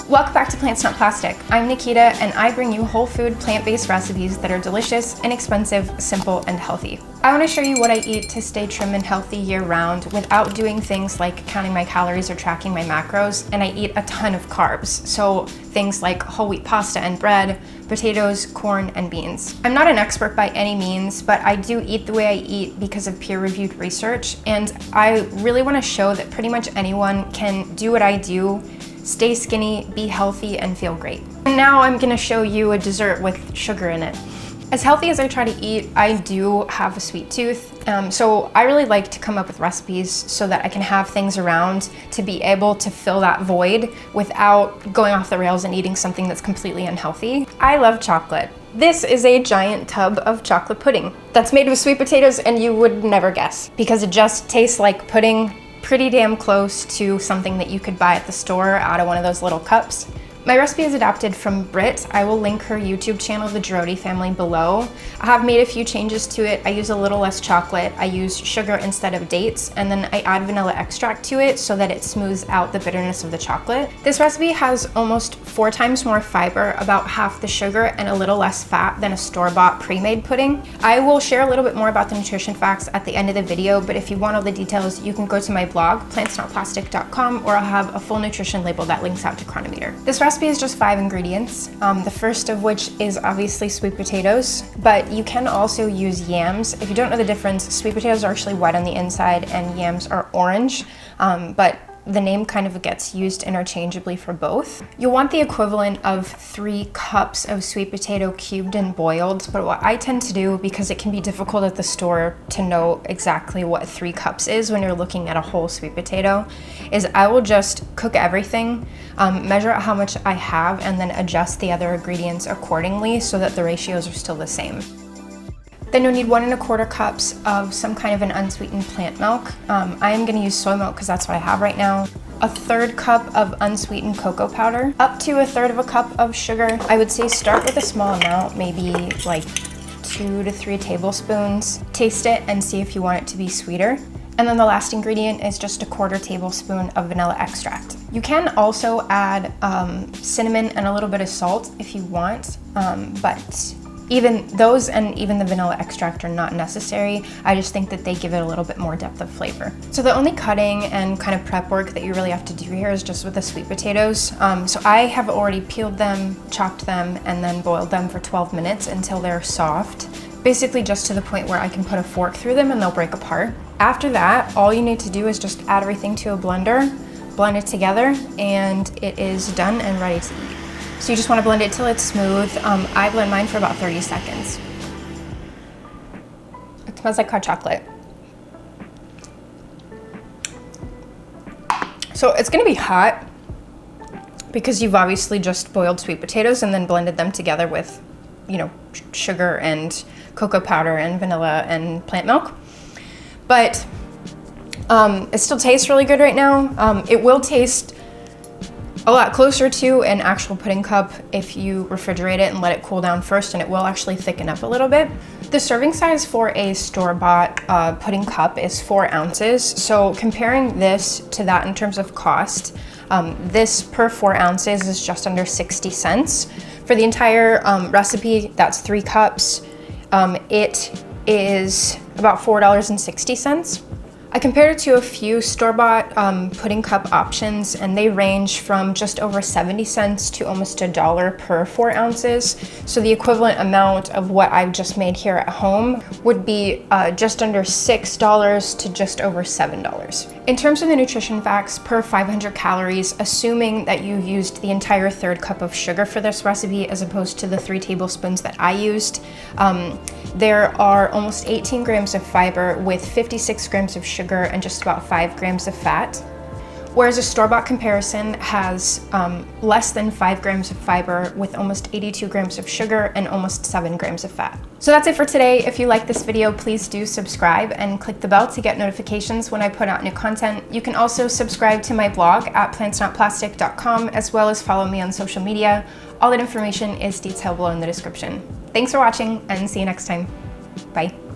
Welcome back to Plants Not Plastic. I'm Nikita, and I bring you whole food, plant-based recipes that are delicious, inexpensive, simple, and healthy. I want to show you what I eat to stay trim and healthy year-round without doing things like counting my calories or tracking my macros, and I eat a ton of carbs, so things like whole wheat pasta and bread, potatoes, corn, and beans. I'm not an expert by any means, but I do eat the way I eat because of peer-reviewed research, and I really want to show that pretty much anyone can do what I do, stay skinny, be healthy, and feel great. And now I'm gonna show you a dessert with sugar in it. As healthy as I try to eat, I do have a sweet tooth, so I really like to come up with recipes so that I can have things around to be able to fill that void without going off the rails and eating something that's completely unhealthy. I love chocolate. This is a giant tub of chocolate pudding that's made with sweet potatoes, and you would never guess because it just tastes like pudding, pretty damn close to something that you could buy at the store out of one of those little cups. My recipe is adapted from Brit. I will link her YouTube channel, The Girotti Family, below. I have made a few changes to it. I use a little less chocolate. I use sugar instead of dates, and then I add vanilla extract to it so that it smooths out the bitterness of the chocolate. This recipe has almost 4 times more fiber, about half the sugar, and a little less fat than a store-bought pre-made pudding. I will share a little bit more about the nutrition facts at the end of the video, but if you want all the details, you can go to my blog, PlantsNotPlastic.com, or I'll have a full nutrition label that links out to Chronometer. This recipe is just 5 ingredients, the first of which is obviously sweet potatoes, but you can also use yams. If you don't know the difference, sweet potatoes are actually white on the inside and yams are orange, but the name kind of gets used interchangeably for both. You'll want the equivalent of 3 cups of sweet potato cubed and boiled, but what I tend to do, because it can be difficult at the store to know exactly what 3 cups is when you're looking at a whole sweet potato, is I will just cook everything, measure out how much I have, and then adjust the other ingredients accordingly so that the ratios are still the same. Then you'll need 1 1/4 cups of some kind of an unsweetened plant milk. I am gonna use soy milk because that's what I have right now. 1/3 cup of unsweetened cocoa powder, up to 1/3 cup of sugar. I would say start with a small amount, maybe like 2 to 3 tablespoons. Taste it and see if you want it to be sweeter. And then the last ingredient is just 1/4 tablespoon of vanilla extract. You can also add cinnamon and a little bit of salt if you want, but even those and even the vanilla extract are not necessary. I just think that they give it a little bit more depth of flavor. So the only cutting and kind of prep work that you really have to do here is just with the sweet potatoes. So I have already peeled them, chopped them, and then boiled them for 12 minutes until they're soft. Basically just to the point where I can put a fork through them and they'll break apart. After that, all you need to do is just add everything to a blender, blend it together, and it is done and ready to eat. So you just want to blend it till it's smooth. I blend mine for about 30 seconds. It smells like hot chocolate. So it's gonna be hot because you've obviously just boiled sweet potatoes and then blended them together with, you know, sugar and cocoa powder and vanilla and plant milk. But it still tastes really good right now. It will taste a lot closer to an actual pudding cup if you refrigerate it and let it cool down first, and it will actually thicken up a little bit. The serving size for a store-bought pudding cup is 4 ounces. So comparing this to that in terms of cost, this per 4 ounces is just under 60 cents. For the entire recipe, that's 3 cups. It is about $4.60. I compared it to a few store-bought pudding cup options, and they range from just over 70 cents to almost $1 per 4 ounces. So the equivalent amount of what I've just made here at home would be just under $6 to just over $7. In terms of the nutrition facts, per 500 calories, assuming that you used the entire 1/3 cup of sugar for this recipe as opposed to the 3 tablespoons that I used, there are almost 18 grams of fiber with 56 grams of sugar and just about 5 grams of fat. Whereas a store-bought comparison has less than 5 grams of fiber with almost 82 grams of sugar and almost 7 grams of fat. So that's it for today. If you like this video, please do subscribe and click the bell to get notifications when I put out new content. You can also subscribe to my blog at PlantsNotPlastic.com, as well as follow me on social media. All that information is detailed below in the description. Thanks for watching, and see you next time. Bye.